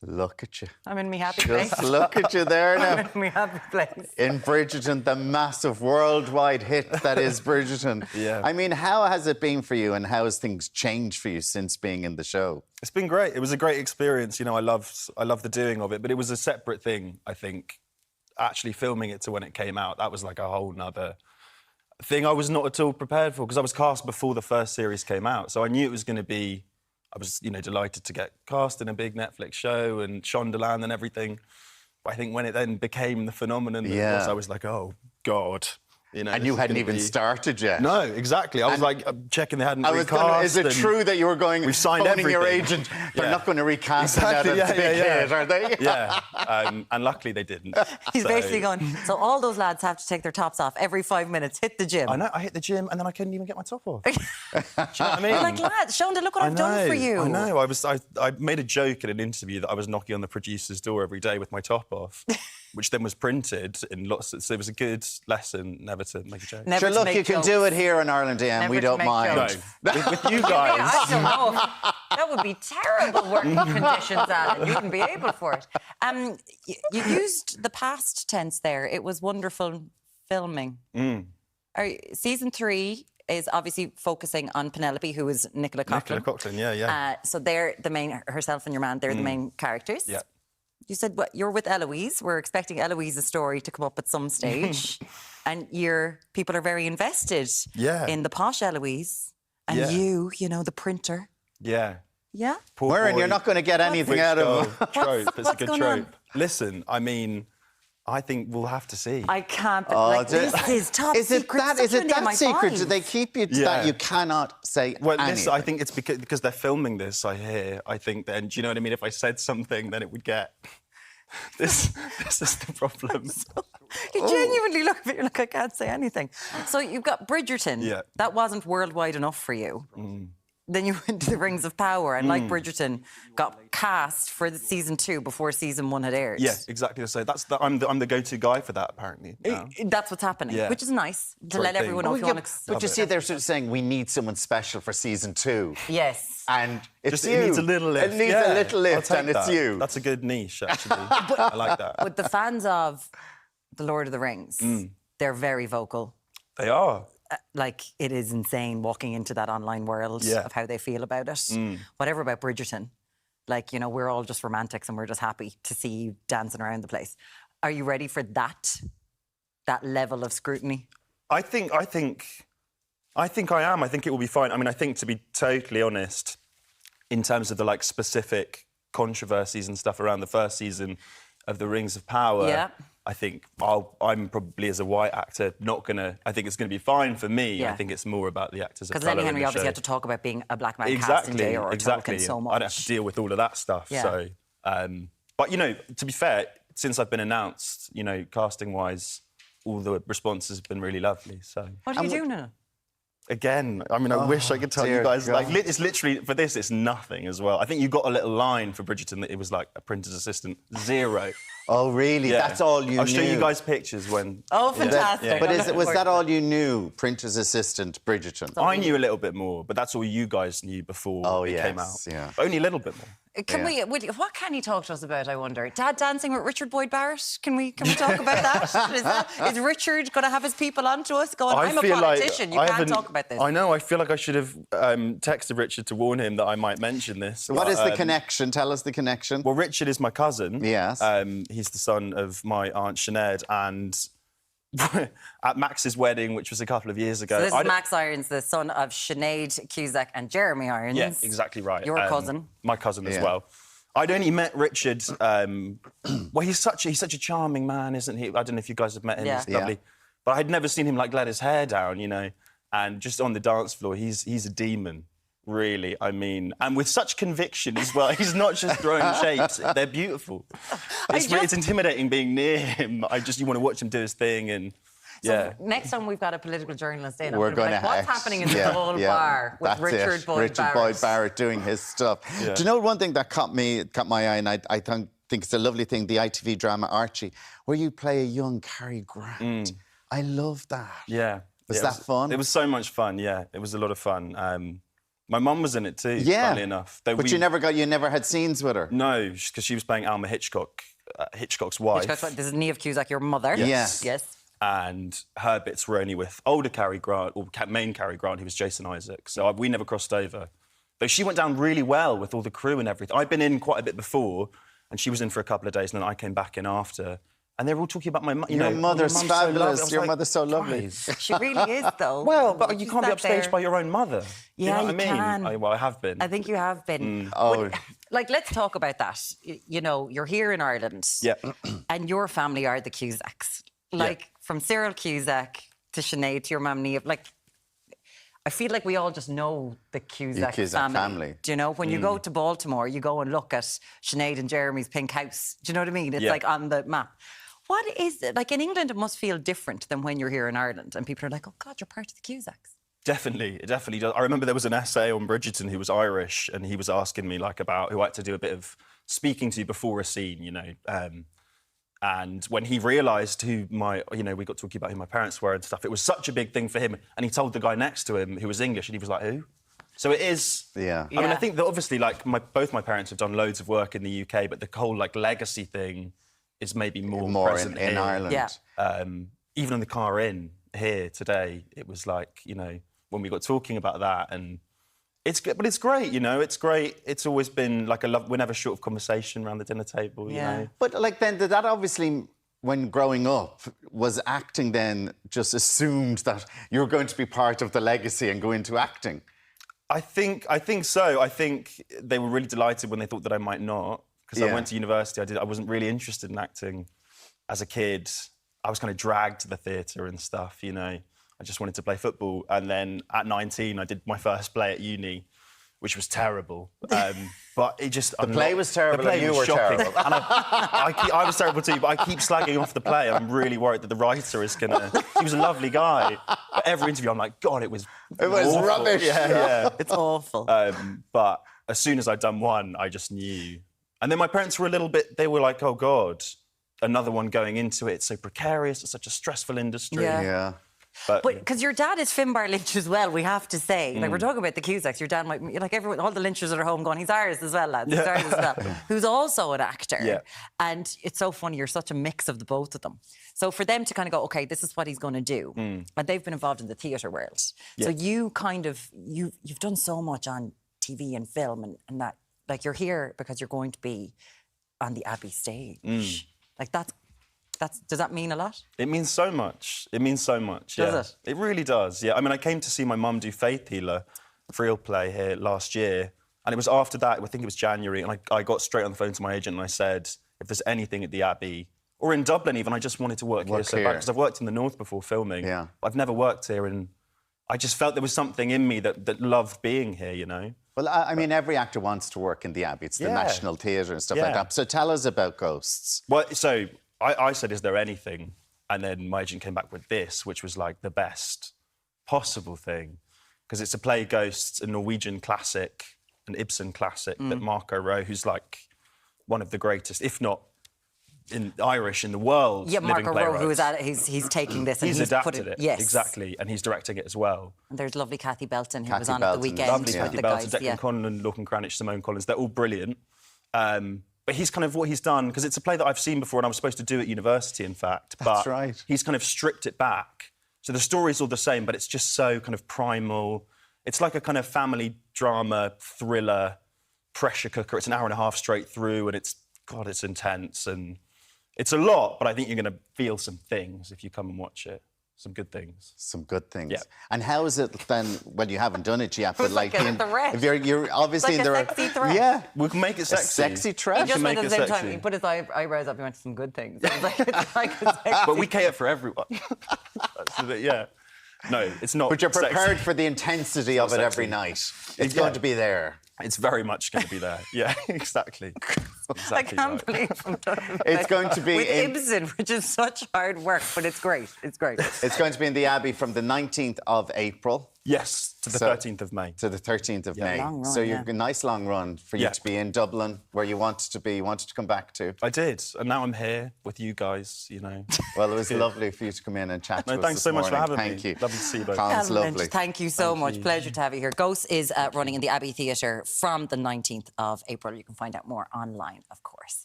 Look at you. I'm in me happy place. Just look at you there now. I'm in me happy place. In Bridgerton, the massive worldwide hit that is Bridgerton. Yeah. I mean, how has it been for you and how has things changed for you since being in the show? It's been great. It was a great experience. You know, I love the doing of it, but it was a separate thing, I think, actually filming it to when it came out. That was like a whole nother thing I was not at all prepared for because I was cast before the first series came out. So I knew it was going to be... I was, you know, delighted to get cast in a big Netflix show and Shondaland and everything. But I think when it then became the phenomenon that it was, I was like, oh, God. You know, and you hadn't even started yet. No, exactly. I was like checking they hadn't recast. Is it true that you were going, we've signed phoning everything. your agent, they're not going to recast exactly. that big hit, are they? Yeah, and luckily they didn't. He's basically going, so all those lads have to take their tops off every 5 minutes, hit the gym. I know, I hit the gym and then I couldn't even get my top off. Do you know what I mean? You're like, lads, Shonda, look what I've done for you. I know. I made a joke in an interview that I was knocking on the producer's door every day with my top off, which then was printed in lots of... So it was a good lesson never to make a joke. Sure, look, you can do it here in Ireland, Ian. We don't mind. No, with you guys. I don't know. That would be terrible working conditions, Alan. You wouldn't be able for it. You used the past tense there. It was wonderful filming. Season 3 is obviously focusing on Penelope, who is Nicola Coughlan. Nicola Coughlan, yeah. So they're the main... Herself and your man, they're the main characters. Yeah. You said you're with Eloise. We're expecting Eloise's story to come up at some stage. And people are very invested in the posh Eloise. And you know, the printer. Yeah. Yeah? Muireann, you're not going to get anything out of him. Trope. It's a good going trope. on? Listen, I mean, I think we'll have to see. I can't... this is top secret. Is it that secret? Do they keep you that you cannot say anything? Listen, I think it's because they're filming this, I hear. I think then, do you know what I mean? If I said something, then it would get... This is the problem. You genuinely look at it, you're like, I can't say anything. So you've got Bridgerton. Yeah. That wasn't worldwide enough for you. Then you went to the Rings of Power and, like Bridgerton, got cast for the season 2 before season 1 had aired. Yeah, exactly. So I'm the go-to guy for that, apparently. Now. That's what's happening, which is nice to let everyone know if you want to... But you see, they're sort of saying, we need someone special for season 2. Yes. And it's you. It needs a little lift. It needs a little lift, and it's you. That's a good niche, actually. I like that. But the fans of The Lord of the Rings, they're very vocal. They are. Like, it is insane walking into that online world of how they feel about it. Whatever about Bridgerton. Like, you know, we're all just romantics and we're just happy to see you dancing around the place. Are you ready for that level of scrutiny? I think I am. I think it will be fine. I mean, I think, to be totally honest, in terms of the, like, specific controversies and stuff around the first season of The Rings of Power... I think I'm probably, as a white actor, not going to... I think it's going to be fine for me. I think it's more about the actors of colour. Because Lenny Henry obviously had to talk about being a black man casting day or talking so much. I'd have to deal with all of that stuff. So, but, you know, to be fair, since I've been announced, you know, casting-wise, all the responses have been really lovely. So what are you doing now? Again, I mean, I wish I could tell you guys. God. Like, it's literally, for this, it's nothing as well. I think you got a little line for Bridgerton that it was like a printer's assistant, 0. Oh, really? Yeah. That's all you knew? I'll show you guys pictures when... Oh, fantastic. But was that all you knew, printer's assistant, Bridgerton? I knew a little bit more, but that's all you guys knew before it came out. Yeah. Only a little bit more. What can he talk to us about, I wonder? Dad dancing with Richard Boyd Barrett? Can we talk about that? Is Richard going to have his people on to us going, I'm a politician, you can't talk about this? I know, I feel like I should have texted Richard to warn him that I might mention this. What is the connection? Tell us the connection. Well, Richard is my cousin. Yes. He's the son of my Aunt Sinead, and... at Max's wedding, which was a couple of years ago. So this is Max Irons, the son of Sinead Cusack and Jeremy Irons. Yeah, exactly right. Your cousin. My cousin as well. I'd only met Richard... well, he's such a charming man, isn't he? I don't know if you guys have met him. He's lovely. But I'd never seen him, like, let his hair down, you know. And just on the dance floor, he's a demon. Really, I mean, and with such conviction as well. He's not just throwing shapes; they're beautiful. It's intimidating being near him. You want to watch him do his thing, and So next time we've got a political journalist in, we're going to what's happening in the whole bar with Richard Boyd Barrett doing his stuff. Do you know one thing that caught my eye, and I think it's a lovely thing, the ITV drama Archie, where you play a young Cary Grant. I love that. Yeah. Was that fun? It was so much fun. Yeah, it was a lot of fun. My mum was in it too, Yeah. funnily enough. But you never had scenes with her? No, because she was playing Alma Hitchcock's wife. This is Niamh Cusack, your mother. Yes. Yes. And her bits were only with older Cary Grant, or main Cary Grant, who was Jason Isaac. So we never crossed over. Though she went down really well with all the crew and everything. I'd been in quite a bit before, and she was in for a couple of days, and then I came back in after. And they were all talking about my mum. Your mother's fabulous. Your mother's so lovely. She really is, though. Well, but you can't be She's upstaged there. by your own mother. Yeah, you know what I mean? can. Well, I have been. I think you have been. Oh. Like, let's talk about that. You know, you're here in Ireland. Yeah. And your family are the Cusacks. Like, from Cyril Cusack to Sinead to your mum Niamh. Like, I feel like we all just know the Cusack, family. Do you know? When you go to Baltimore, you go and look at Sinead and Jeremy's pink house. Do you know what I mean? It's like on the map. What is it? Like, in England, it must feel different than when you're here in Ireland. And people are like, oh, God, you're part of the Cusacks. Definitely, it definitely does. I remember there was an essay on Bridgerton who was Irish, and he was asking me like about who I had to do a bit of speaking to before a scene, you know. And when he realised we got talking about who my parents were and stuff, it was such a big thing for him. And he told the guy next to him who was English, and he was like, who? So it is. Yeah. I mean, I think that obviously, like, both my parents have done loads of work in the UK, but the whole like legacy thing is maybe more present in Ireland. Yeah. Even in the car in here today, it was like, you know, when we got talking about that, and it's good, but it's great, you know, it's great. It's always been like we're never short of conversation around the dinner table, you know. But like then, did that obviously, when growing up, was acting then just assumed that you were going to be part of the legacy and go into acting? I think so. I think they were really delighted when they thought that I might not, because I went to university. I wasn't really interested in acting as a kid. I was kind of dragged to the theatre and stuff, you know. I just wanted to play football. And then at 19, I did my first play at uni, which was terrible. But it just... The play was terrible and you were terrible. And I was terrible too, but I keep slagging off the play. I'm really worried that the writer is going to... He was a lovely guy. But every interview, I'm like, God, it was awful. Rubbish. Yeah. It's awful. But as soon as I'd done one, I just knew. And then my parents were a little bit... They were like, oh, God, another one going into it. It's so precarious. It's such a stressful industry. Yeah. But because your dad is Finbar Lynch as well, we have to say. Like, we're talking about the Cusacks. Your dad might, like everyone, all the Lynchers are at home going, he's ours as well, lads. He's ours as well. Who's also an actor. Yeah. And it's so funny, you're such a mix of the both of them. So for them to kind of go, OK, this is what he's going to do. And they've been involved in the theatre world. Yeah. So you kind of, you've done so much on TV and film and that, like, you're here because you're going to be on the Abbey stage. Like, does that mean a lot? It means so much. It means so much, yeah. Does it? It really does, yeah. I mean, I came to see my mum do Faith Healer, Friel play here last year, and it was after that, I think it was January, and I got straight on the phone to my agent and I said, if there's anything at the Abbey, or in Dublin even, I just wanted to work here so bad, because I've worked in the north before filming. Yeah. I've never worked here, and I just felt there was something in me that loved being here, you know? Well, I mean, every actor wants to work in the Abbey. It's the National Theatre and stuff like that. So tell us about Ghosts. Well, so... I said, is there anything? And then my agent came back with this, which was like the best possible thing. Because it's a play Ghosts, a Norwegian classic, an Ibsen classic that Marco wrote, who's like one of the greatest, if not Irish in the world. Yeah, Marco wrote, who is at it, he's taking this and he's adapted it. Yes. Exactly, and he's directing it as well. And there's lovely Kathy Belton, who was on at the weekend. Lovely with Kathy the Belton, guys, Declan Conlon, Lorcan Cranach, Simone Collins, they're all brilliant. But he's kind of what he's done, because it's a play that I've seen before and I was supposed to do at university, in fact. That's but right. He's kind of stripped it back. So the story's all the same, but it's just so kind of primal. It's like a kind of family drama, thriller, pressure cooker. It's an hour and a half straight through, and it's intense. And it's a lot, but I think you're going to feel some things if you come and watch it. Some good things. Some good things. Yeah. And how is it then, well, you haven't done it yet, but like a threat. if you're obviously like in a sexy threat. Yeah. We can make it sexy. A sexy threat. He just went make at the it same sexy. time, he put his eyebrows up, he went to some good things. It was like, it's like a sexy. But we cater for everyone. That's the bit, yeah. No, it's not. But you're prepared sexy. for the intensity of it every night. It's going to be there. It's very much going to be there. Yeah, exactly. I can't believe I'm talking about It's going to be with Ibsen, which is such hard work, but it's great. It's great. It's going to be in the Abbey from the 19th of April. Yes, to the 13th of May. To the 13th of May. Long run, so you're a nice long run for you to be in Dublin, where you wanted to be, you wanted to come back to. I did, and now I'm here with you guys, you know. Well, it was lovely for you to come in and chat to us Thanks so much for having me. Thank you. Lovely to see you both. Calam's Calam Lynch, lovely. thank you so much. Pleasure to have you here. Ghost is running in the Abbey Theatre from the 19th of April. You can find out more online, of course.